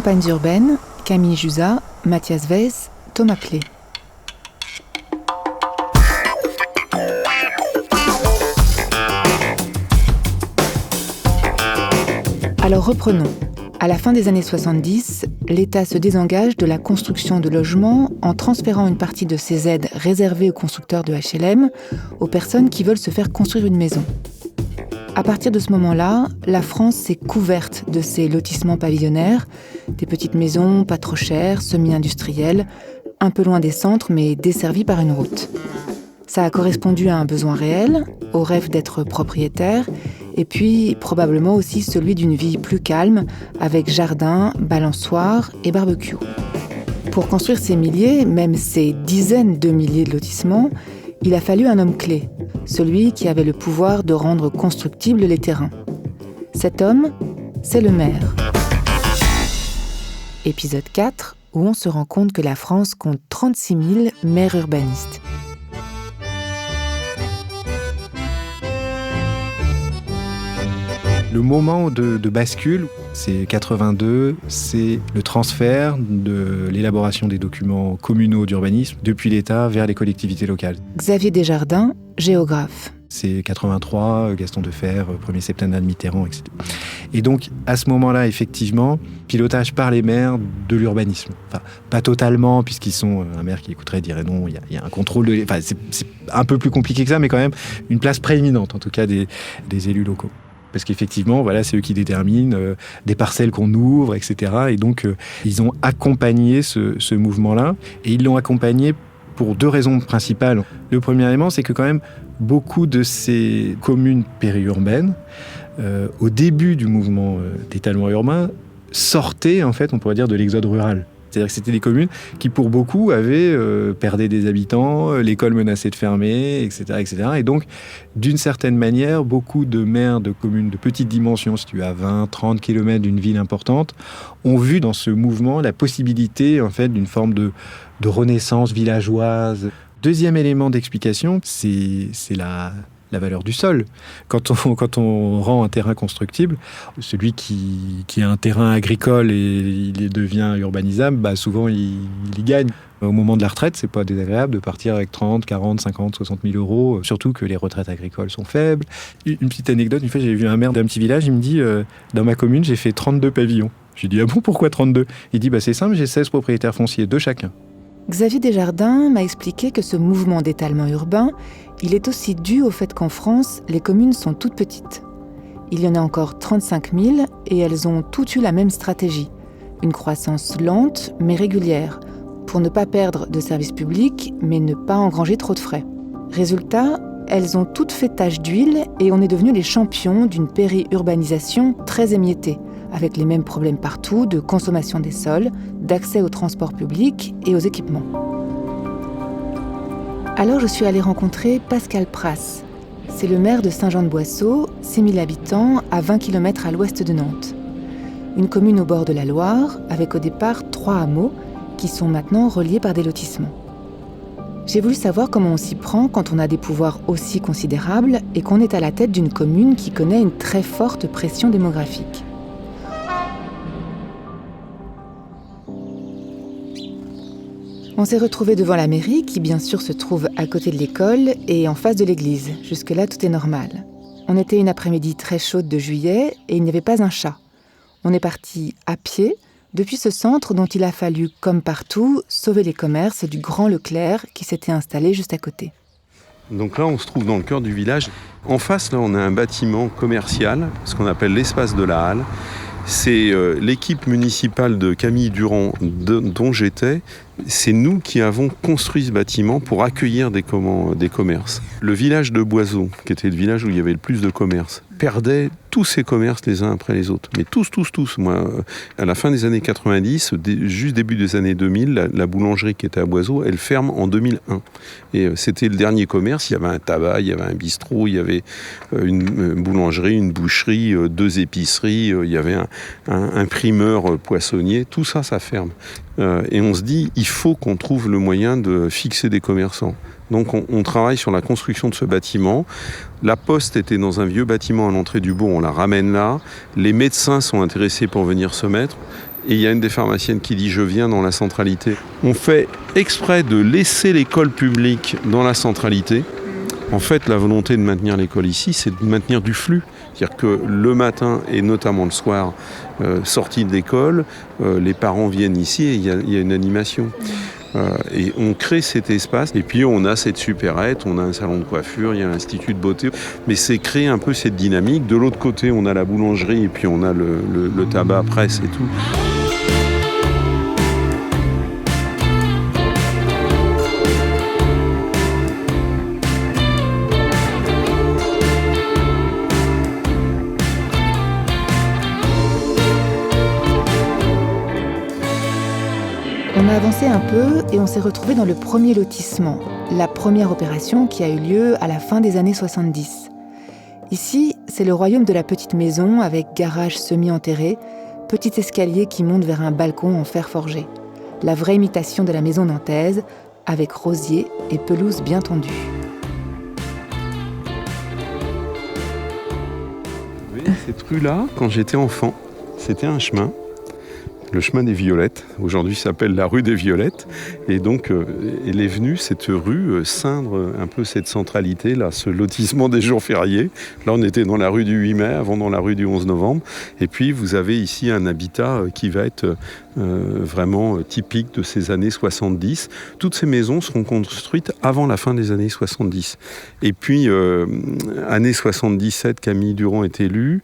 Campagnes urbaines, Camille Jusa, Mathias Weiss, Thomas Clé. Alors reprenons. À la fin des années 70, l'État se désengage de la construction de logements en transférant une partie de ses aides réservées aux constructeurs de HLM aux personnes qui veulent se faire construire une maison. À partir de ce moment-là, la France s'est couverte de ces lotissements pavillonnaires, des petites maisons pas trop chères, semi-industrielles, un peu loin des centres mais desservies par une route. Ça a correspondu à un besoin réel, au rêve d'être propriétaire, et puis probablement aussi celui d'une vie plus calme, avec jardin, balançoire et barbecue. Pour construire ces milliers, même ces dizaines de milliers de lotissements, il a fallu un homme clé, celui qui avait le pouvoir de rendre constructibles les terrains. Cet homme, c'est le maire. Épisode 4, où on se rend compte que la France compte 36 000 maires urbanistes. Le moment de bascule, c'est 82, c'est le transfert de l'élaboration des documents communaux d'urbanisme depuis l'État vers les collectivités locales. Xavier Desjardins, géographe. C'est 83, Gaston Defferre, premier septennat de Mitterrand, etc. Et donc, à ce moment-là, effectivement, pilotage par les maires de l'urbanisme. Enfin, pas totalement, puisqu'ils sont... Un maire qui écouterait dirait non, il y a un contrôle de... Enfin, c'est un peu plus compliqué que ça, mais quand même une place prééminente, en tout cas, des élus locaux. Parce qu'effectivement, voilà, c'est eux qui déterminent des parcelles qu'on ouvre, etc. Et donc, ils ont accompagné ce mouvement-là. Et ils l'ont accompagné pour deux raisons principales. Le premier élément, c'est que quand même, beaucoup de ces communes périurbaines, au début du mouvement d'étalement urbain, sortaient, en fait, on pourrait dire, de l'exode rural. C'est-à-dire que c'était des communes qui, pour beaucoup, avaient perdu des habitants, l'école menaçait de fermer, etc., etc. Et donc, d'une certaine manière, beaucoup de maires de communes de petite dimension, situées à 20, 30 km d'une ville importante, ont vu dans ce mouvement la possibilité, en fait, d'une forme de renaissance villageoise. Deuxième élément d'explication, c'est la valeur du sol. Quand on rend un terrain constructible, celui qui a un terrain agricole et il devient urbanisable, bah souvent il gagne. Au moment de la retraite, c'est pas désagréable de partir avec 30, 40, 50, 60 000 euros, surtout que les retraites agricoles sont faibles. Une petite anecdote, une fois j'ai vu un maire d'un petit village, il me dit dans ma commune j'ai fait 32 pavillons. Je lui dis ah bon, pourquoi 32 ? Il dit c'est simple, j'ai 16 propriétaires fonciers, 2 chacun. Xavier Desjardins m'a expliqué que ce mouvement d'étalement urbain, il est aussi dû au fait qu'en France, les communes sont toutes petites. Il y en a encore 35 000 et elles ont toutes eu la même stratégie. Une croissance lente mais régulière, pour ne pas perdre de services publics mais ne pas engranger trop de frais. Résultat, elles ont toutes fait tache d'huile et on est devenus les champions d'une périurbanisation très émiettée, avec les mêmes problèmes partout de consommation des sols, d'accès aux transports publics et aux équipements. Alors je suis allée rencontrer Pascal Pras. C'est le maire de Saint-Jean-de-Boisseau, 6 000 habitants, à 20 km à l'ouest de Nantes. Une commune au bord de la Loire, avec au départ 3 hameaux, qui sont maintenant reliés par des lotissements. J'ai voulu savoir comment on s'y prend quand on a des pouvoirs aussi considérables et qu'on est à la tête d'une commune qui connaît une très forte pression démographique. On s'est retrouvés devant la mairie, qui bien sûr se trouve à côté de l'école et en face de l'église. Jusque-là, tout est normal. On était une après-midi très chaude de juillet et il n'y avait pas un chat. On est parti à pied depuis ce centre dont il a fallu, comme partout, sauver les commerces du Grand Leclerc qui s'était installé juste à côté. Donc là, on se trouve dans le cœur du village. En face, là, on a un bâtiment commercial, ce qu'on appelle l'espace de la Halle. C'est l'équipe municipale de Camille Durand, dont j'étais. C'est nous qui avons construit ce bâtiment pour accueillir des commerces. Le village de Boiseau, qui était le village où il y avait le plus de commerces, perdait tous ses commerces les uns après les autres. Mais tous. Moi, à la fin des années 90, juste début des années 2000, la boulangerie qui était à Boiseau, elle ferme en 2001. Et c'était le dernier commerce. Il y avait un tabac, il y avait un bistrot, il y avait une boulangerie, une boucherie, 2 épiceries, il y avait un primeur poissonnier. Tout ça, ça ferme. Et on se dit, il faut qu'on trouve le moyen de fixer des commerçants. Donc on travaille sur la construction de ce bâtiment. La poste était dans un vieux bâtiment à l'entrée du bourg, on la ramène là. Les médecins sont intéressés pour venir se mettre. Et il y a une des pharmaciennes qui dit « je viens dans la centralité ». On fait exprès de laisser l'école publique dans la centralité. En fait, la volonté de maintenir l'école ici, c'est de maintenir du flux. C'est-à-dire que le matin et notamment le soir, sortie de l'école, les parents viennent ici et il y a une animation. Et on crée cet espace. Et puis on a cette supérette, on a un salon de coiffure, il y a l'institut de beauté. Mais c'est créer un peu cette dynamique. De l'autre côté, on a la boulangerie et puis on a le tabac presse et tout. On a avancé un peu et on s'est retrouvé dans le premier lotissement, la première opération qui a eu lieu à la fin des années 70. Ici, c'est le royaume de la petite maison avec garage semi-enterré, petit escalier qui monte vers un balcon en fer forgé. La vraie imitation de la maison nantaise, avec rosiers et pelouse bien tendue. Oui, cette rue-là, quand j'étais enfant, c'était un chemin. Le chemin des Violettes, aujourd'hui s'appelle la rue des Violettes. Et donc, elle est venue, cette rue, ceindre un peu cette centralité, là, ce lotissement des jours fériés. Là, on était dans la rue du 8 mai, avant dans la rue du 11 novembre. Et puis, vous avez ici un habitat qui va être vraiment typique de ces années 70. Toutes ces maisons seront construites avant la fin des années 70. Et puis, année 77, Camille Durand est élue.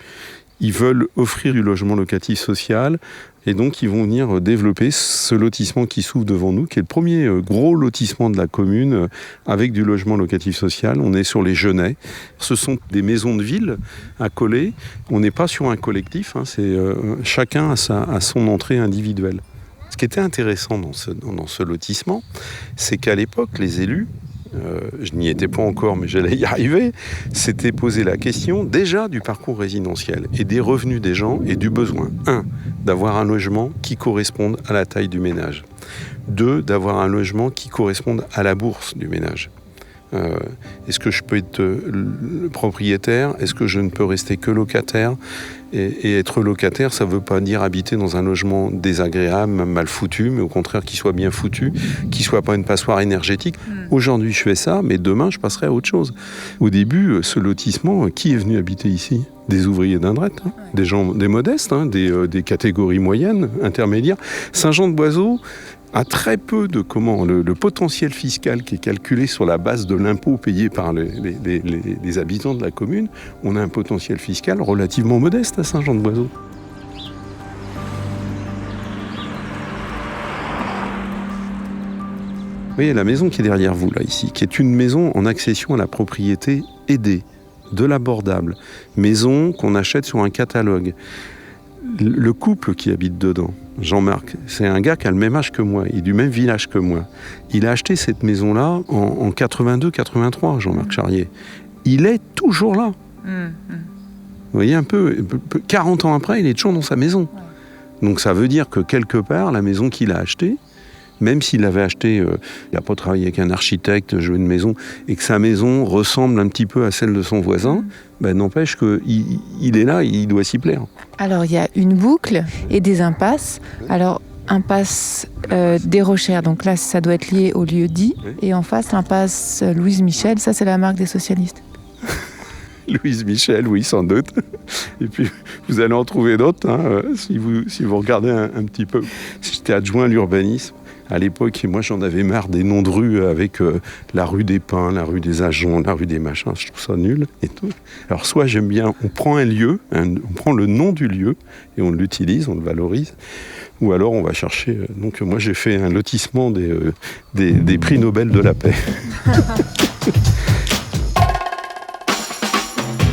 Ils veulent offrir du logement locatif social et donc ils vont venir développer ce lotissement qui s'ouvre devant nous, qui est le premier gros lotissement de la commune avec du logement locatif social. On est sur les Genêts. Ce sont des maisons de ville accolées. On n'est pas sur un collectif, chacun a son entrée individuelle. Ce qui était intéressant dans ce lotissement, c'est qu'à l'époque, les élus, je n'y étais pas encore, mais j'allais y arriver, s'était posé la question déjà du parcours résidentiel et des revenus des gens et du besoin. 1, d'avoir un logement qui corresponde à la taille du ménage. 2, d'avoir un logement qui corresponde à la bourse du ménage. Est-ce que je peux être propriétaire ? Est-ce que je ne peux rester que locataire ? Et être locataire, ça ne veut pas dire habiter dans un logement désagréable, mal foutu, mais au contraire qu'il soit bien foutu, qu'il ne soit pas une passoire énergétique. Aujourd'hui, je fais ça, mais demain, je passerai à autre chose. Au début, ce lotissement, qui est venu habiter ici ? Des ouvriers d'Indrette, des gens, des modestes, des catégories moyennes, intermédiaires. Saint-Jean-de-Boiseau a très peu de le potentiel fiscal qui est calculé sur la base de l'impôt payé par les habitants de la commune. On a un potentiel fiscal relativement modeste à Saint-Jean-de-Boiseau. Vous voyez la maison qui est derrière vous, là, ici, qui est une maison en accession à la propriété aidée, de l'abordable. Maison qu'on achète sur un catalogue. Le couple qui habite dedans, Jean-Marc, c'est un gars qui a le même âge que moi, il est du même village que moi. Il a acheté cette maison-là en 82-83, Jean-Marc Charrier. Il est toujours là. Vous voyez un peu, 40 ans après, il est toujours dans sa maison. Donc ça veut dire que quelque part, la maison qu'il a achetée, même s'il l'avait acheté, il n'a pas travaillé avec un architecte, joué une maison, et que sa maison ressemble un petit peu à celle de son voisin, n'empêche qu'il est là, il doit s'y plaire. Alors, il y a une boucle et des impasses. Alors, impasse des Rochères, donc là, ça doit être lié au lieu dit. Oui. Et en face, l'impasse Louise Michel, ça, c'est la marque des socialistes. Louise Michel, oui, sans doute. Et puis, vous allez en trouver d'autres, si vous regardez un petit peu. J'étais adjoint à l'urbanisme. À l'époque, moi, j'en avais marre des noms de rues avec la rue des Pins, la rue des Agents, la rue des Machins. Je trouve ça nul et tout. Alors, soit j'aime bien, on prend un lieu, on prend le nom du lieu et on l'utilise, on le valorise. Ou alors, on va chercher... donc, moi, j'ai fait un lotissement des prix Nobel de la paix.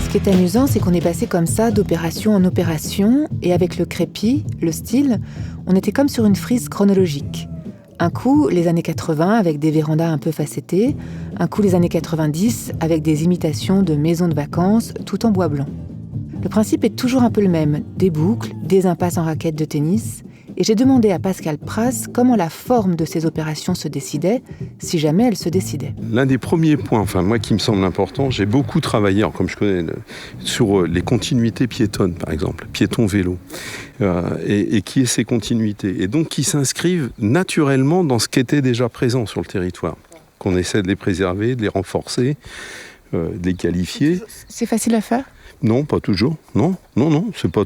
Ce qui est amusant, c'est qu'on est passé comme ça d'opération en opération et avec le crépi, le style, on était comme sur une frise chronologique. Un coup, les années 80 avec des vérandas un peu facettées, un coup, les années 90 avec des imitations de maisons de vacances, tout en bois blanc. Le principe est toujours un peu le même, des boucles, des impasses en raquettes de tennis Et j'ai demandé à Pascal Pras comment la forme de ces opérations se décidait, si jamais elle se décidait. L'un des premiers points, moi qui me semble important, j'ai beaucoup travaillé, alors, comme je connais, sur les continuités piétonnes, par exemple, piéton-vélo, et qui est ces continuités, et donc qui s'inscrivent naturellement dans ce qui était déjà présent sur le territoire, qu'on essaie de les préserver, de les renforcer, de les qualifier. C'est facile à faire ? Non, pas toujours. Non, c'est pas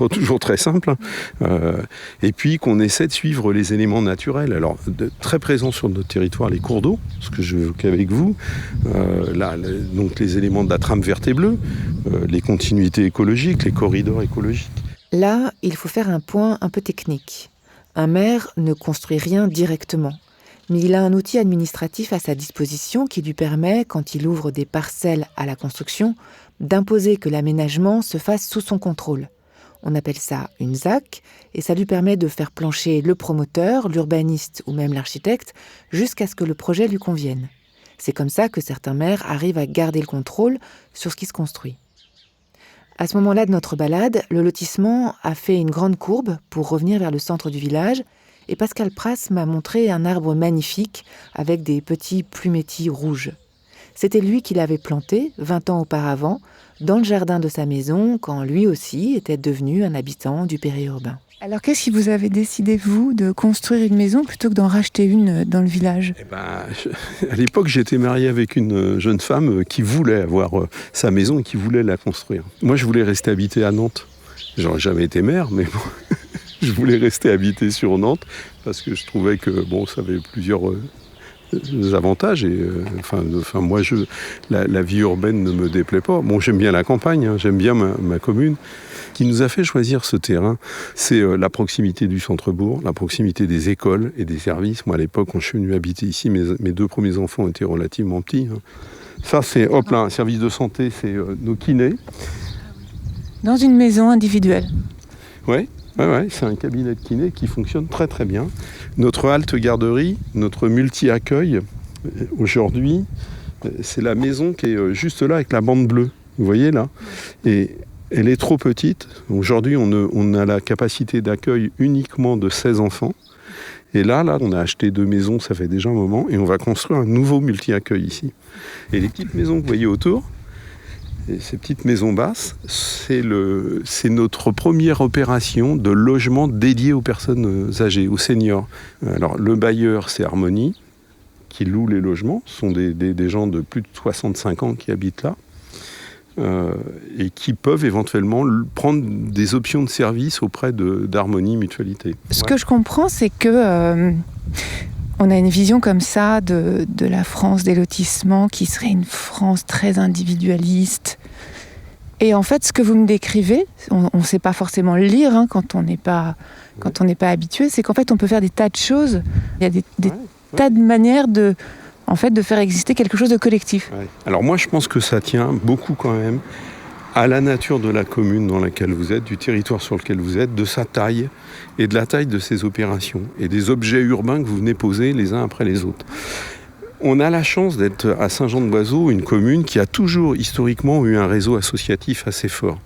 toujours très simple. Et puis qu'on essaie de suivre les éléments naturels. Alors, très présents sur notre territoire, les cours d'eau, ce que je évoquais avec vous. Donc les éléments de la trame verte et bleue, les continuités écologiques, les corridors écologiques. Là, il faut faire un point un peu technique. Un maire ne construit rien directement. Mais il a un outil administratif à sa disposition qui lui permet, quand il ouvre des parcelles à la construction, d'imposer que l'aménagement se fasse sous son contrôle. On appelle ça une ZAC, et ça lui permet de faire plancher le promoteur, l'urbaniste ou même l'architecte, jusqu'à ce que le projet lui convienne. C'est comme ça que certains maires arrivent à garder le contrôle sur ce qui se construit. À ce moment-là de notre balade, le lotissement a fait une grande courbe pour revenir vers le centre du village, et Pascal Pras m'a montré un arbre magnifique avec des petits plumétis rouges. C'était lui qui l'avait planté, 20 ans auparavant, dans le jardin de sa maison, quand lui aussi était devenu un habitant du périurbain. Alors qu'est-ce qui vous avez décidé, vous, de construire une maison plutôt que d'en racheter une dans le village ? À l'époque, j'étais marié avec une jeune femme qui voulait avoir sa maison et qui voulait la construire. Moi, je voulais rester habité à Nantes. J'aurais jamais été maire, mais bon, je voulais rester habité sur Nantes parce que je trouvais que ça avait plusieurs avantages. Et, moi, la vie urbaine ne me déplaît pas. Bon, j'aime bien la campagne, j'aime bien ma commune. Ce qui nous a fait choisir ce terrain, c'est la proximité du centre-bourg, la proximité des écoles et des services. Moi, à l'époque, quand je suis venu habiter ici, mes deux premiers enfants étaient relativement petits. Ça, c'est, un service de santé, c'est nos kinés. Dans une maison individuelle ? Oui, c'est un cabinet de kiné qui fonctionne très très bien. Notre halte garderie, notre multi-accueil, aujourd'hui, c'est la maison qui est juste là avec la bande bleue. Vous voyez là ? Et elle est trop petite. Aujourd'hui, on a la capacité d'accueil uniquement de 16 enfants. Et là, on a acheté 2 maisons, ça fait déjà un moment, et on va construire un nouveau multi-accueil ici. Et les petites maisons que vous voyez autour, et ces petites maisons basses, c'est notre première opération de logement dédié aux personnes âgées, aux seniors. Alors, le bailleur, c'est Harmonie, qui loue les logements. Ce sont des gens de plus de 65 ans qui habitent là. Et qui peuvent éventuellement prendre des options de service auprès d'Harmonie Mutualité. Ce que je comprends, c'est que on a une vision comme ça de la France des lotissements qui serait une France très individualiste. Et en fait, ce que vous me décrivez, on ne sait pas forcément le lire quand on n'est pas habitué, c'est qu'en fait, on peut faire des tas de choses. Il y a des tas de manières de faire exister quelque chose de collectif. Ouais. Alors moi, je pense que ça tient beaucoup quand même à la nature de la commune dans laquelle vous êtes, du territoire sur lequel vous êtes, de sa taille et de la taille de ses opérations et des objets urbains que vous venez poser les uns après les autres. On a la chance d'être à Saint-Jean-de-Boiseau, une commune qui a toujours historiquement eu un réseau associatif assez fort.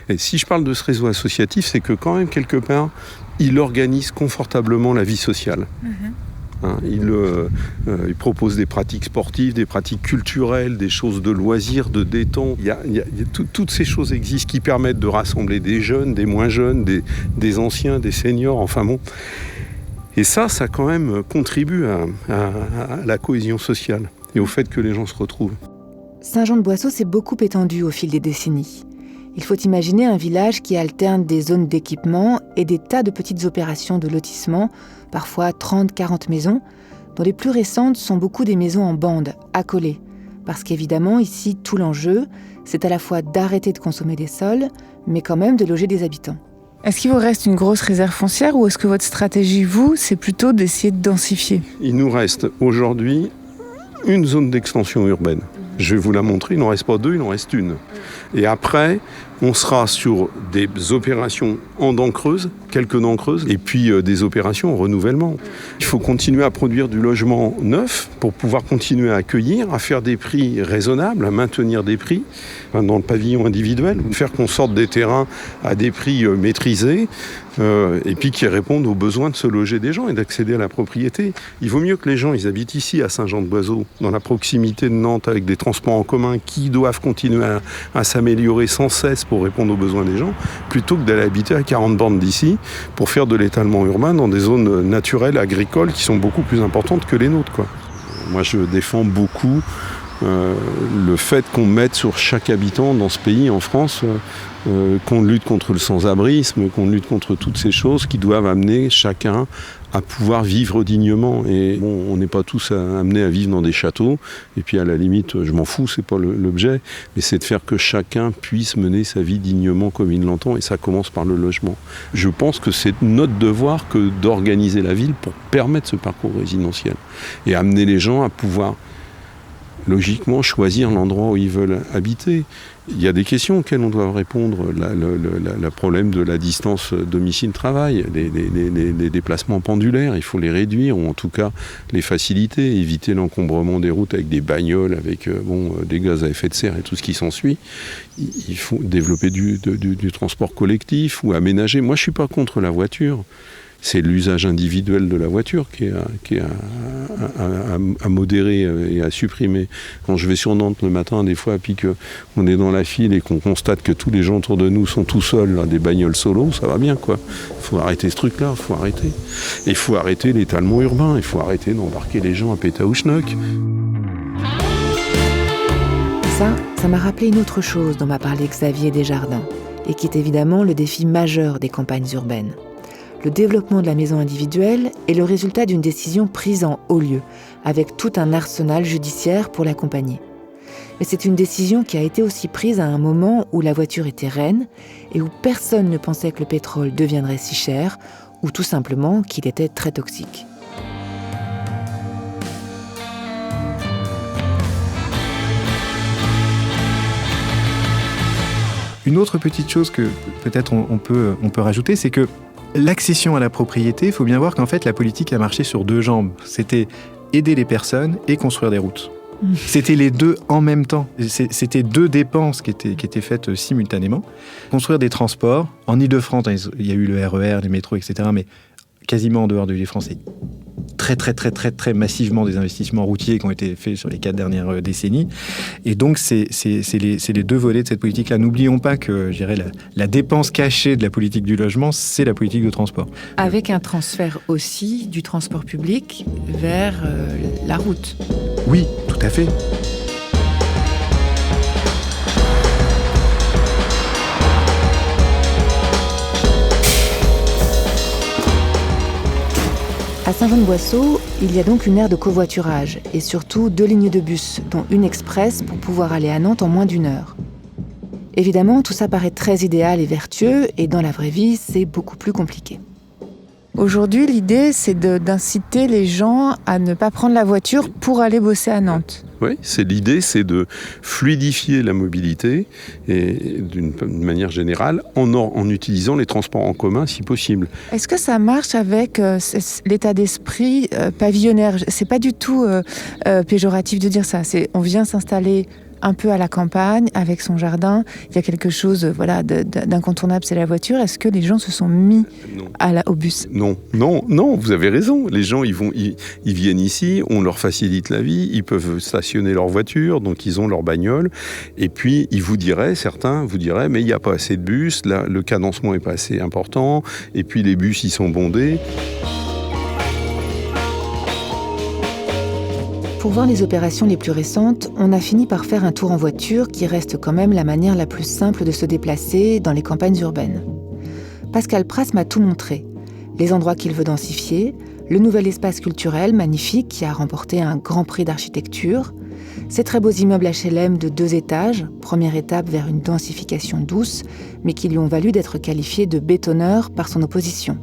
Et si je parle de ce réseau associatif, c'est que quand même quelque part, il organise confortablement la vie sociale. Il propose des pratiques sportives, des pratiques culturelles, des choses de loisirs, de détente. Toutes ces choses existent qui permettent de rassembler des jeunes, des moins jeunes, des anciens, des seniors, enfin bon. Et ça quand même contribue à la cohésion sociale et au fait que les gens se retrouvent. Saint-Jean-de-Boiseau s'est beaucoup étendu au fil des décennies. Il faut imaginer un village qui alterne des zones d'équipement et des tas de petites opérations de lotissement, parfois 30-40 maisons, dont les plus récentes sont beaucoup des maisons en bande, accolées. Parce qu'évidemment, ici, tout l'enjeu, c'est à la fois d'arrêter de consommer des sols, mais quand même de loger des habitants. Est-ce qu'il vous reste une grosse réserve foncière ou est-ce que votre stratégie, vous, c'est plutôt d'essayer de densifier ? Il nous reste aujourd'hui une zone d'extension urbaine. Je vais vous la montrer, il n'en reste pas 2, il en reste une. Et après, On sera sur des opérations en dents creuses, quelques dents creuses, et puis des opérations en renouvellement. Il faut continuer à produire du logement neuf pour pouvoir continuer à accueillir, à faire des prix raisonnables, à maintenir des prix dans le pavillon individuel, faire qu'on sorte des terrains à des prix maîtrisés, et puis qui répondent aux besoins de se loger des gens et d'accéder à la propriété. Il vaut mieux que les gens ils habitent ici, à Saint-Jean-de-Boiseau, dans la proximité de Nantes, avec des transports en commun qui doivent continuer à s'améliorer sans cesse pour répondre aux besoins des gens, plutôt que d'aller habiter à 40 bornes d'ici pour faire de l'étalement urbain dans des zones naturelles, agricoles, qui sont beaucoup plus importantes que les nôtres, quoi. Moi, je défends beaucoup le fait qu'on mette sur chaque habitant dans ce pays, en France, qu'on lutte contre le sans-abrisme, qu'on lutte contre toutes ces choses qui doivent amener chacun à pouvoir vivre dignement. Et bon, on n'est pas tous amenés à vivre dans des châteaux, et puis à la limite, je m'en fous, c'est pas l'objet, mais c'est de faire que chacun puisse mener sa vie dignement comme il l'entend, et ça commence par le logement. Je pense que c'est notre devoir que d'organiser la ville pour permettre ce parcours résidentiel, et amener les gens à pouvoir logiquement choisir l'endroit où ils veulent habiter. Il y a des questions auxquelles on doit répondre. Le problème de la distance domicile-travail, les déplacements pendulaires, il faut les réduire, ou en tout cas les faciliter, éviter l'encombrement des routes avec des bagnoles, avec des gaz à effet de serre et tout ce qui s'ensuit. Il faut développer du transport collectif ou aménager. Moi, je ne suis pas contre la voiture. C'est l'usage individuel de la voiture qui est à modérer et à supprimer. Quand je vais sur Nantes le matin, des fois, puis qu'on est dans la file et qu'on constate que tous les gens autour de nous sont tout seuls, là, des bagnoles solo, ça va bien, quoi. Il faut arrêter ce truc-là, il faut arrêter. Et il faut arrêter l'étalement urbain, il faut arrêter d'embarquer les gens à Pétaouchnok. Ça m'a rappelé une autre chose dont m'a parlé Xavier Desjardins, et qui est évidemment le défi majeur des campagnes urbaines. Le développement de la maison individuelle est le résultat d'une décision prise en haut lieu, avec tout un arsenal judiciaire pour l'accompagner. Mais c'est une décision qui a été aussi prise à un moment où la voiture était reine et où personne ne pensait que le pétrole deviendrait si cher, ou tout simplement qu'il était très toxique. Une autre petite chose que peut-être on peut rajouter, c'est que l'accession à la propriété, il faut bien voir qu'en fait, la politique a marché sur deux jambes. C'était aider les personnes et construire des routes. C'était les deux en même temps. C'était deux dépenses qui étaient faites simultanément. Construire des transports. En Île-de-France, il y a eu le RER, les métros, etc. Mais quasiment en dehors de l'Île-de-France, c'est très massivement des investissements routiers qui ont été faits sur les 4 dernières décennies. Et donc, c'est les deux volets de cette politique-là. N'oublions pas que, je dirais, la dépense cachée de la politique du logement, c'est la politique de transport. Avec un transfert aussi du transport public vers la route. Oui, tout à fait. À Saint-Jean-de-Boiseau, il y a donc une aire de covoiturage et surtout 2 lignes de bus, dont une express pour pouvoir aller à Nantes en moins d'1 heure. Évidemment, tout ça paraît très idéal et vertueux, et dans la vraie vie, c'est beaucoup plus compliqué. Aujourd'hui, l'idée, c'est d'inciter les gens à ne pas prendre la voiture pour aller bosser à Nantes. Oui, l'idée, c'est de fluidifier la mobilité, et d'une manière générale, en utilisant les transports en commun si possible. Est-ce que ça marche avec l'état d'esprit pavillonnaire ? C'est pas du tout péjoratif de dire ça. On vient s'installer un peu à la campagne, avec son jardin. Il y a quelque chose d'incontournable, c'est la voiture. Est-ce que les gens se sont mis au bus ? Non, vous avez raison. Les gens, ils viennent ici, on leur facilite la vie, ils peuvent stationner leur voiture, donc ils ont leur bagnole. Et puis, certains vous diraient, mais il n'y a pas assez de bus, là, le cadencement n'est pas assez important, et puis les bus, ils sont bondés. Pour voir les opérations les plus récentes, on a fini par faire un tour en voiture qui reste quand même la manière la plus simple de se déplacer dans les campagnes urbaines. Pascal Pras m'a tout montré. Les endroits qu'il veut densifier, le nouvel espace culturel magnifique qui a remporté un grand prix d'architecture, ces très beaux immeubles HLM de 2 étages, première étape vers une densification douce, mais qui lui ont valu d'être qualifié de bétonneur par son opposition.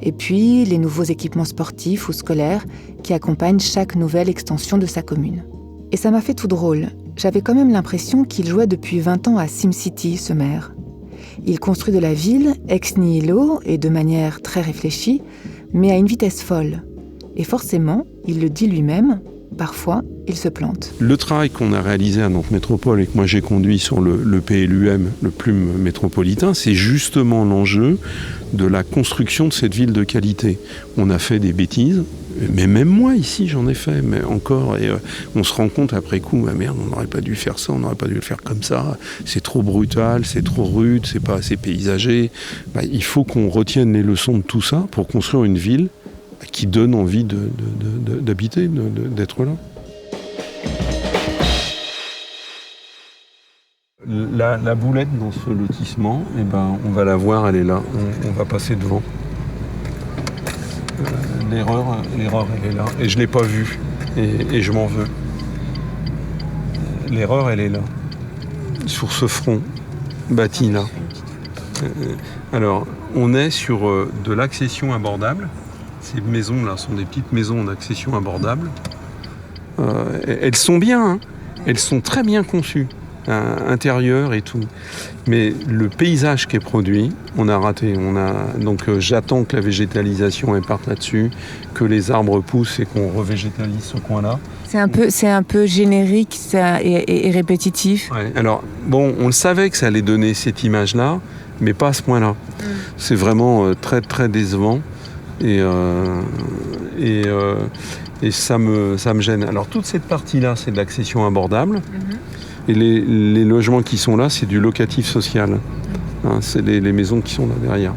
Et puis, les nouveaux équipements sportifs ou scolaires qui accompagnent chaque nouvelle extension de sa commune. Et ça m'a fait tout drôle. j'avais quand même l'impression qu'il jouait depuis 20 ans à SimCity, ce maire. Il construit de la ville ex nihilo et de manière très réfléchie, mais à une vitesse folle. Et forcément, il le dit lui-même, parfois, il se plante. Le travail qu'on a réalisé à Nantes Métropole et que moi j'ai conduit sur le PLUM, le plume métropolitain, c'est justement l'enjeu de la construction de cette ville de qualité. On a fait des bêtises, mais même moi ici j'en ai fait, mais encore, et on se rend compte après coup, merde, on n'aurait pas dû faire ça, on n'aurait pas dû le faire comme ça, c'est trop brutal, c'est trop rude, c'est pas assez paysager. Il faut qu'on retienne les leçons de tout ça pour construire une ville qui donne envie d'habiter, d'être là. La boulette dans ce lotissement, on va la voir, elle est là, on va passer devant. L'erreur, elle est là, et je ne l'ai pas vue, et je m'en veux. L'erreur, elle est là, sur ce front bâti là. Alors, on est sur de l'accession abordable. Ces maisons-là sont des petites maisons d'accession abordable. Elles sont bien, hein. Elles sont très bien conçues, intérieures et tout. Mais le paysage qui est produit, on a raté. Donc j'attends que la végétalisation elle parte là-dessus, que les arbres poussent et qu'on revégétalise ce coin-là. C'est un peu générique et répétitif. Ouais. Alors, bon, on le savait que ça allait donner cette image-là, mais pas à ce point-là. C'est vraiment très, très décevant. Et ça me gêne. Alors toute cette partie-là, c'est de l'accession abordable. Et les logements qui sont là, c'est du locatif social. Hein, c'est les maisons qui sont là derrière.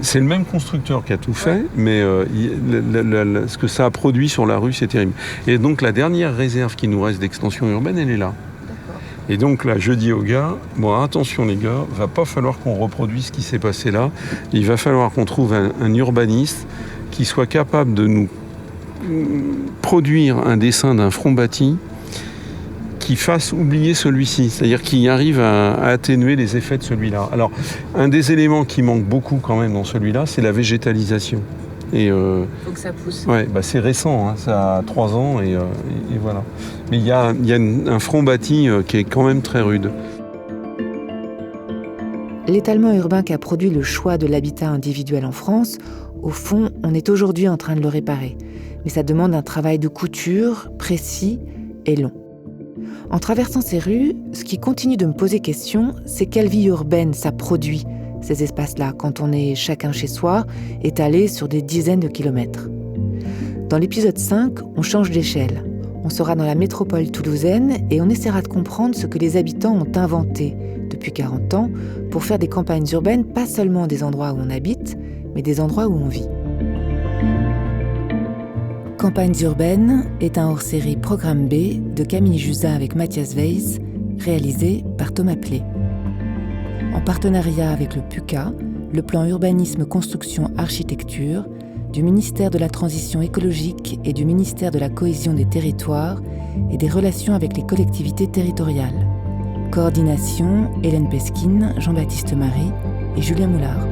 C'est le même constructeur qui a tout fait, mais ce que ça a produit sur la rue, c'est terrible. Et donc la dernière réserve qui nous reste d'extension urbaine, elle est là. Et donc là, je dis aux gars, bon, attention les gars, va pas falloir qu'on reproduise ce qui s'est passé là. Il va falloir qu'on trouve un urbaniste qui soit capable de nous produire un dessin d'un front bâti qui fasse oublier celui-ci, c'est-à-dire qui arrive à atténuer les effets de celui-là. Alors, un des éléments qui manque beaucoup quand même dans celui-là, c'est la végétalisation. Et faut que ça pousse. Ouais, c'est récent, hein, ça a 3 ans et voilà. Mais il y a un front bâti qui est quand même très rude. L'étalement urbain qui a produit le choix de l'habitat individuel en France, au fond, on est aujourd'hui en train de le réparer. Mais ça demande un travail de couture précis et long. En traversant ces rues, ce qui continue de me poser question, c'est quelle vie urbaine ça produit, ces espaces-là, quand on est chacun chez soi, étalés sur des dizaines de kilomètres. Dans l'épisode 5, on change d'échelle. On sera dans la métropole toulousaine et on essaiera de comprendre ce que les habitants ont inventé depuis 40 ans pour faire des campagnes urbaines pas seulement des endroits où on habite, mais des endroits où on vit. Campagnes urbaines est un hors-série Programme B de Camille Jusin avec Mathias Weiss, réalisé par Thomas Plé. En partenariat avec le PUCA, le plan urbanisme construction architecture, du ministère de la Transition écologique et du ministère de la Cohésion des territoires et des relations avec les collectivités territoriales. Coordination, Hélène Pesquine, Jean-Baptiste Marie et Julien Moulard.